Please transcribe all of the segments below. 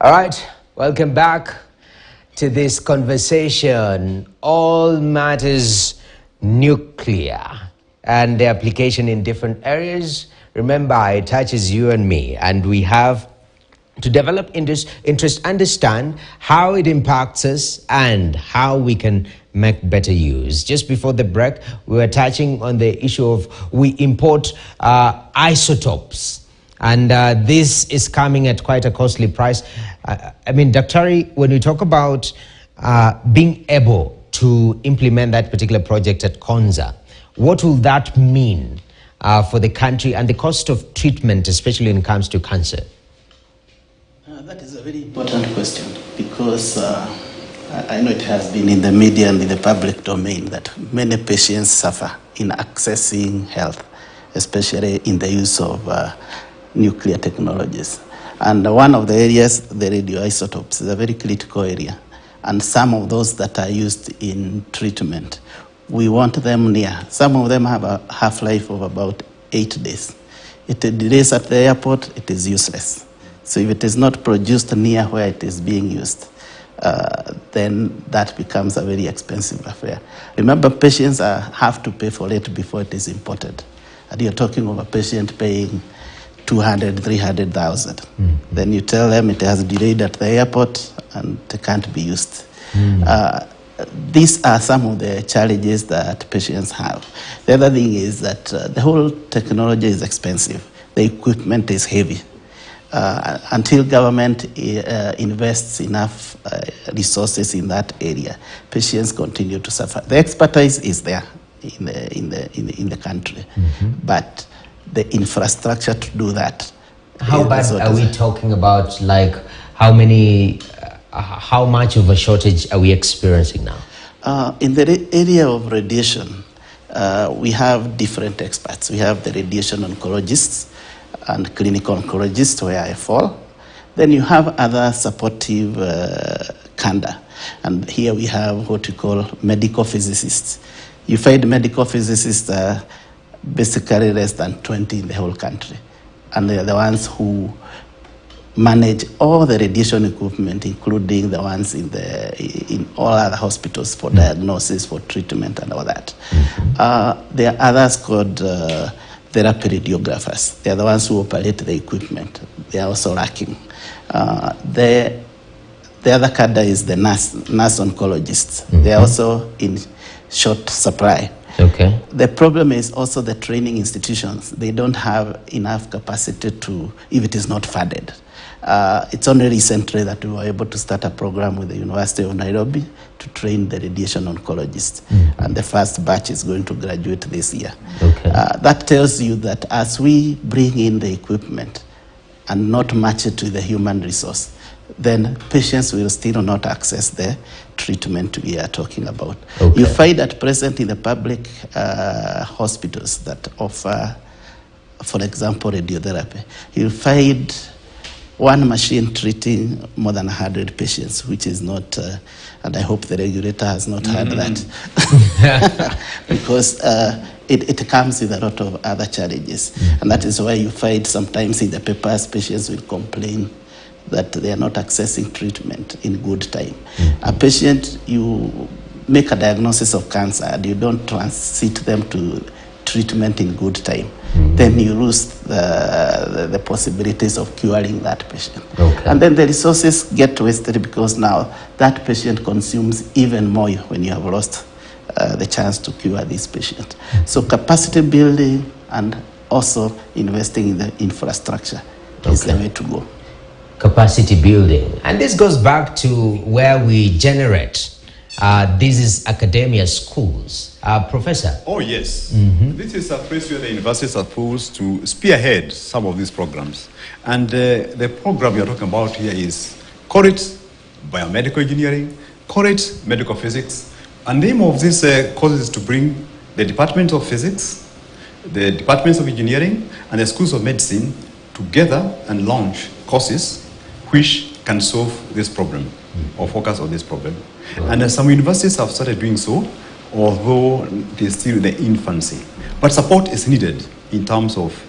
All right, welcome back to this conversation. All matters nuclear and the application in different areas. Remember, it touches you and me, and we have to develop interest, understand how it impacts us and how we can make better use. Just before the break, we were touching on the issue of we import isotopes. And this is coming at quite a costly price. I mean, Daktari, when we talk about being able to implement that particular project at Konza, what will that mean for the country and the cost of treatment, especially when it comes to cancer? That is a very important question because I know it has been in the media and in the public domain that many patients suffer in accessing health, especially in the use of nuclear technologies. And one of the areas, the radioisotopes, is a very critical area. And some of those that are used in treatment, we want them near. Some of them have a half-life of about 8 days. It delays at the airport, it is useless. So if it is not produced near where it is being used, then that becomes a very expensive affair. Remember, patients have to pay for it before it is imported. And you're talking of a patient paying 200, 300,000. Then you tell them it has delayed at the airport and it can't be used. These are some of the challenges that patients have. The other thing is that the whole technology is expensive. The equipment is heavy. Until government invests enough resources in that area, patients continue to suffer. The expertise is there in the country, but the infrastructure to do that. How bad are we talking about? Like how much of a shortage are we experiencing now? In the area of radiation, we have different experts. We have the radiation oncologists and clinical oncologists, where I fall. Then you have other supportive candor. And here we have what we call medical physicists. You find medical physicists basically less than 20 in the whole country. And they are the ones who manage all the radiation equipment, including the ones in all other hospitals for diagnosis, for treatment, and all that. There are others called therapy radiographers. They are the ones who operate the equipment. They are also lacking. The other cadre is the nurse oncologists. They are also in short supply. Okay. The problem is also the training institutions. They don't have enough capacity to, if it is not funded. It's only recently that we were able to start a program with the University of Nairobi to train the radiation oncologists. And the first batch is going to graduate this year. Okay. That tells you that as we bring in the equipment and not match it to the human resource, then patients will still not access the treatment we are talking about. Okay. You find at present in the public hospitals that offer, for example, radiotherapy, you'll find one machine treating more than 100 patients, which is not, and I hope the regulator has not heard that, because it comes with a lot of other challenges. And that is why you find sometimes in the papers, patients will complain that they are not accessing treatment in good time. A patient, you make a diagnosis of cancer and you don't transit them to treatment in good time, then you lose the possibilities of curing that patient. Okay. And then the resources get wasted because now that patient consumes even more when you have lost the chance to cure this patient. So capacity building and also investing in the infrastructure is the way to go. Capacity building. And this goes back to where we generate. This is academia schools. Professor? Oh, yes. This is a place where the universities are supposed to spearhead some of these programs. And the program you're talking about here is CORIT, Biomedical Engineering, CORIT, Medical Physics. And the aim of this course is to bring the Department of Physics, the Departments of Engineering, and the Schools of Medicine together and launch courses which can solve this problem or focus on this problem. And some universities have started doing so, although they're still in the infancy. But support is needed in terms of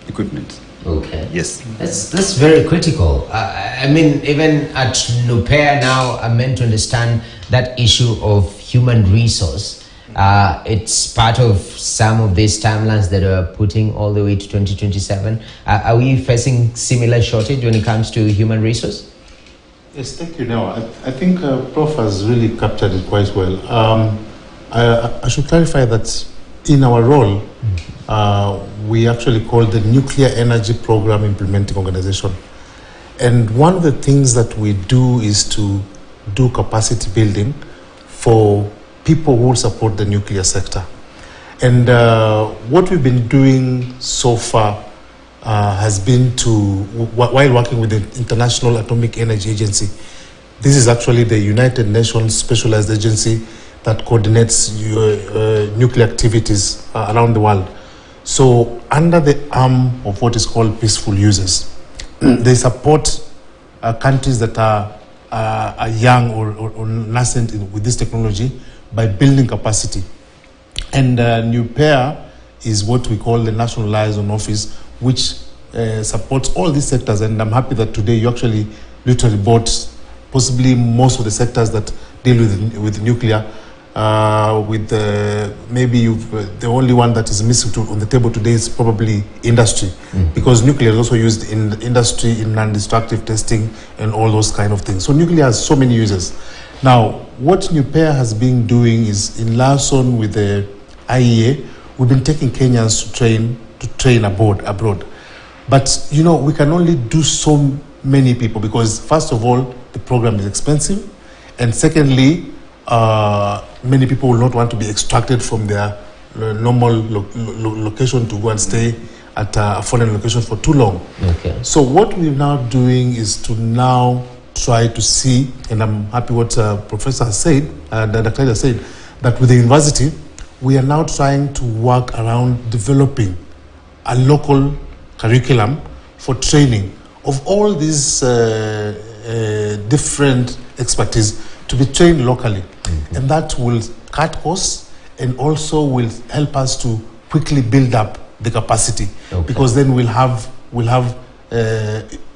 equipment. Okay. Yes. That's very critical. I mean, even at Nupair now, I'm meant to understand that issue of human resource. It's part of some of these timelines that are putting all the way to 2027. Are we facing similar shortage when it comes to human resource? Yes, thank you. Now, I think Prof has really captured it quite well. I should clarify that in our role, we actually call the Nuclear Energy Program Implementing Organization. And one of the things that we do is to do capacity building for people who support the nuclear sector. And what we've been doing so far has been to, while working with the International Atomic Energy Agency, this is actually the United Nations specialized agency that coordinates nuclear activities around the world. So under the arm of what is called peaceful users, they support countries that are young or nascent with this technology by building capacity. And Nupair is what we call the National Liaison Office, which supports all these sectors. And I'm happy that today you actually literally brought possibly most of the sectors that deal with nuclear. Maybe the only one that is missing on the table today is probably industry, because nuclear is also used in industry, in non-destructive testing and all those kind of things. So nuclear has so many users. Now, what Nupair has been doing is in liaison with the IEA, we've been taking Kenyans to train abroad. But you know, we can only do so many people because first of all, the program is expensive, and secondly, many people will not want to be extracted from their normal location to go and stay at a foreign location for too long. Okay. So what we're now doing is to now try to see, and I'm happy what Professor has said, Dr. has said, that with the university, we are now trying to work around developing a local curriculum for training of all these different expertise to be trained locally. And that will cut costs and also will help us to quickly build up the capacity. Okay. Because then we'll have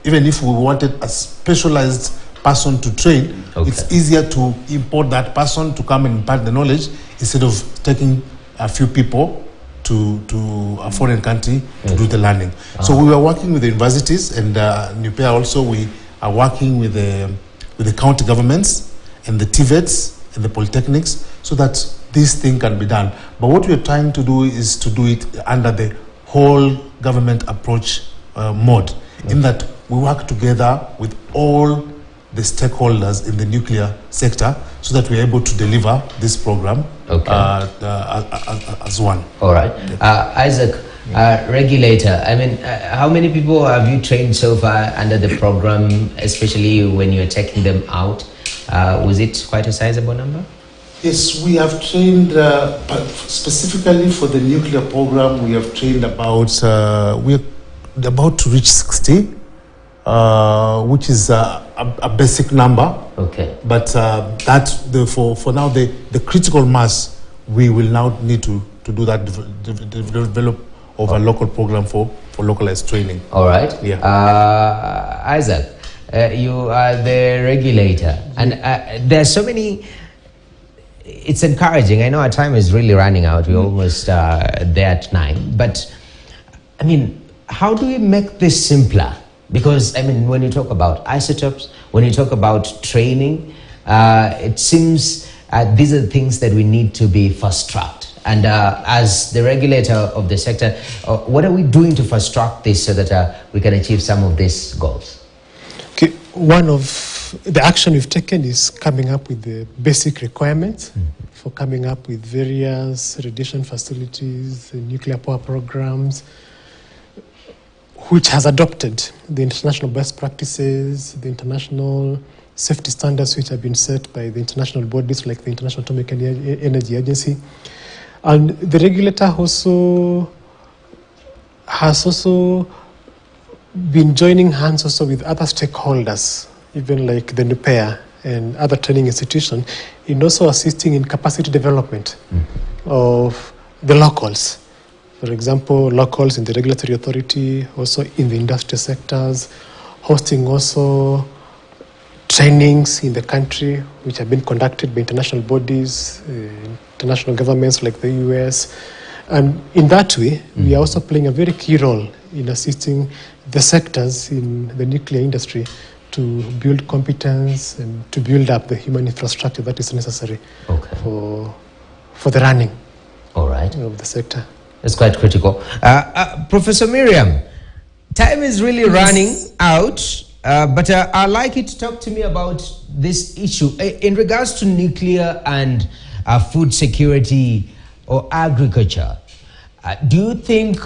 even if we wanted a specialized person to train, okay, it's easier to import that person to come and impart the knowledge instead of taking a few people to a foreign country to do the learning. So we were working with the universities, and Nupair also, we are working with the county governments and the TVETs and the polytechnics so that this thing can be done. But what we're trying to do is to do it under the whole government approach mode, in that we work together with all the stakeholders in the nuclear sector so that we're able to deliver this program as one. All right. Isaac, regulator, I mean, how many people have you trained so far under the program, especially when you're taking them out? Was it quite a sizable number? Yes, we have trained, specifically for the nuclear program, we have trained about, we're about to reach 60, which is a basic number. Okay. But for now, the critical mass, we will now need to do that, develop of a local program for localized training. All right. Yeah. Isaac, you are the regulator, and there are so many. It's encouraging. I know our time is really running out. We're almost there at 9. But I mean, how do we make this simpler? Because I mean, when you talk about isotopes, when you talk about training, it seems these are the things that we need to be fast-tracked. And as the regulator of the sector, what are we doing to fast-track this so that we can achieve some of these goals? Okay, one of the action we've taken is coming up with the basic requirements for coming up with various radiation facilities, nuclear power programs, which has adopted the international best practices, the international safety standards which have been set by the international bodies like the International Atomic Energy Agency. And the regulator has also been joining hands also with other stakeholders, even like the Nupair and other training institutions, in also assisting in capacity development of the locals For example, locals in the regulatory authority, also in the industrial sectors, hosting also trainings in the country which have been conducted by international bodies, international governments like the US. And in that way, we are also playing a very key role in assisting the sectors in the nuclear industry to build competence and to build up the human infrastructure that is necessary for the running of the sector. It's quite critical. Professor Miriam, time is really running out, but I'd like you to talk to me about this issue in regards to nuclear and food security or agriculture. Do you think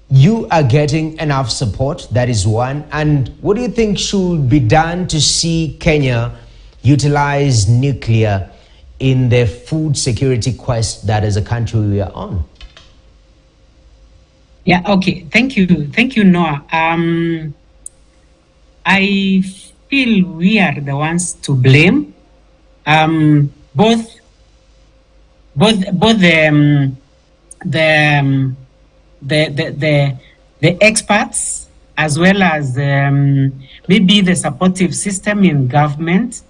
you are getting enough support? That is one. And what do you think should be done to see Kenya utilize nuclear in the food security quest that as a country we are on? Yeah, okay. Thank you, Noah. I feel we are the ones to blame. Both the experts as well as maybe the supportive system in government,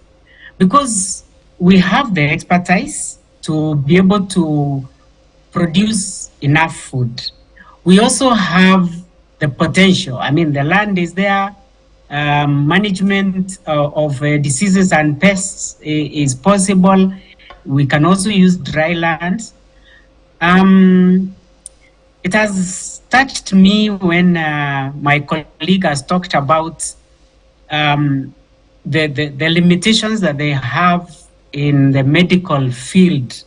because we have the expertise to be able to produce enough food. We also have the potential. I mean, the land is there. Management of diseases and pests is possible. We can also use dry land. It has touched me when my colleague has talked about the limitations that they have in the medical field.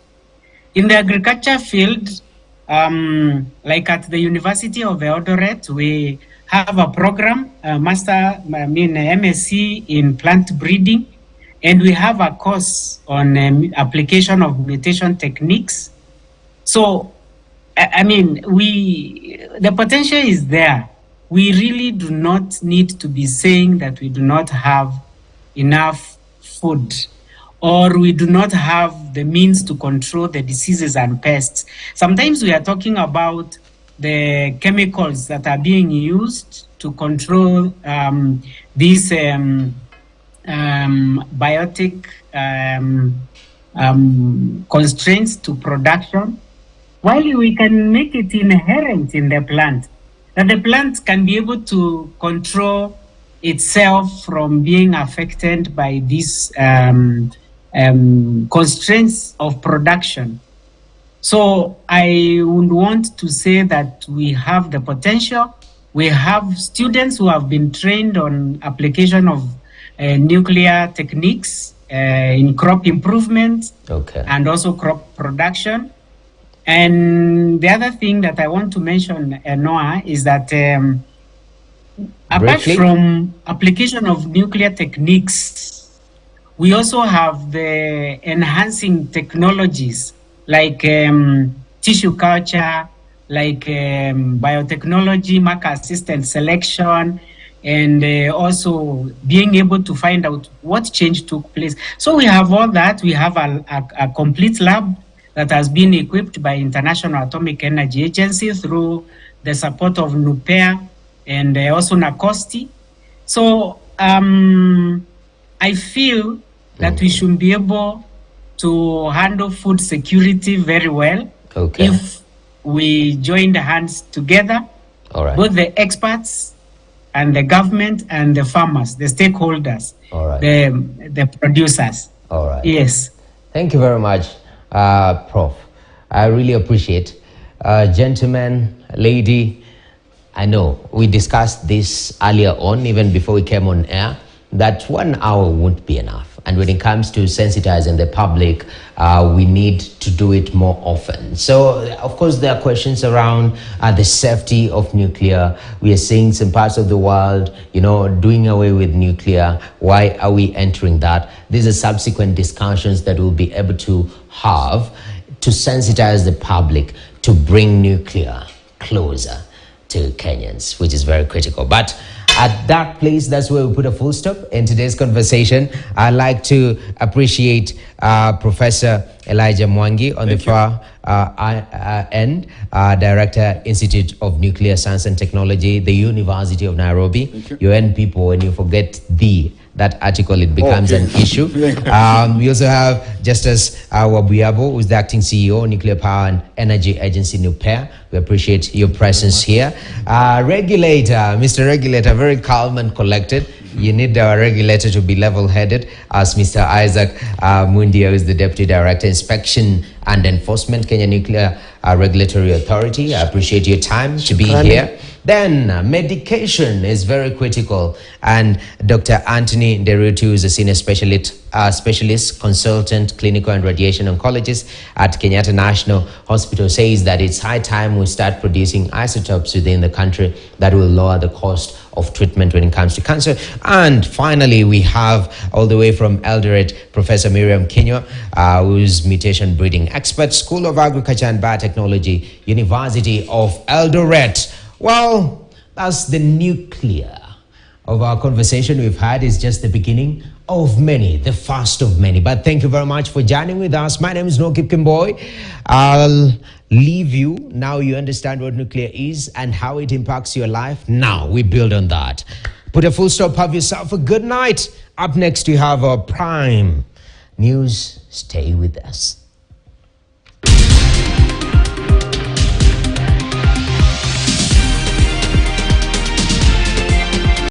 In the agriculture field, like at the University of Eldoret, we have a program, MSc in plant breeding, and we have a course on application of mutation techniques. So, I mean, the potential is there. We really do not need to be saying that we do not have enough food, or we do not have the means to control the diseases and pests. Sometimes we are talking about the chemicals that are being used to control these biotic constraints to production, while we can make it inherent in the plant, that the plant can be able to control itself from being affected by these constraints of production. So I would want to say that we have the potential. We have students who have been trained on application of nuclear techniques in crop improvement and also crop production. And the other thing that I want to mention, Noah, is that apart from application of nuclear techniques, we also have the enhancing technologies like tissue culture, like biotechnology, marker-assisted selection, and also being able to find out what change took place. So we have all that. We have a complete lab that has been equipped by International Atomic Energy Agency through the support of NUPEA and also NACOSTI. So I feel that we should be able to handle food security very well if we join the hands together, both the experts and the government and the farmers, the stakeholders, the producers. Yes. Thank you very much, Prof. I really appreciate. Gentlemen, lady, I know we discussed this earlier on, even before we came on air, that 1 hour won't be enough. And when it comes to sensitizing the public, we need to do it more often. So, of course, there are questions around the safety of nuclear. We are seeing some parts of the world, doing away with nuclear. Why are we entering that? These are subsequent discussions that we'll be able to have to sensitize the public to bring nuclear closer to Kenyans, which is very critical. But At that place, that's where we put a full stop in today's conversation. I'd like to appreciate Professor Elijah Mwangi on the far end, Director, Institute of Nuclear Science and Technology, the University of Nairobi. You end people when you forget that article, it becomes an issue. We also have Justice Wabuyabo, who's the acting CEO, Nuclear Power and Energy Agency, NUPEA. We appreciate your presence here. Regulator, Mr. Regulator, very calm and collected. You need our regulator to be level-headed, as Mr. Isaac Mundia, who is the Deputy Director, Inspection and Enforcement, Kenya Nuclear Regulatory Authority. I appreciate your time to be here. Then medication is very critical, and Dr. Anthony Nderutu is a senior specialist, consultant, clinical and radiation oncologist at Kenyatta National Hospital, says that it's high time we start producing isotopes within the country that will lower the cost of treatment when it comes to cancer. And finally, we have all the way from Eldoret, Professor Miriam Kinyo, who's mutation breeding expert, School of Agriculture and Biotechnology, University of Eldoret. Well, that's the nuclear of our conversation we've had. Is just the beginning of many, the first of many. But thank you very much for joining with us. My name is Nokip Kimboy. I'll leave you. Now you understand what nuclear is and how it impacts your life. Now we build on that. Put a full stop. Have yourself a good night. Up next, you have our Prime News. Stay with us.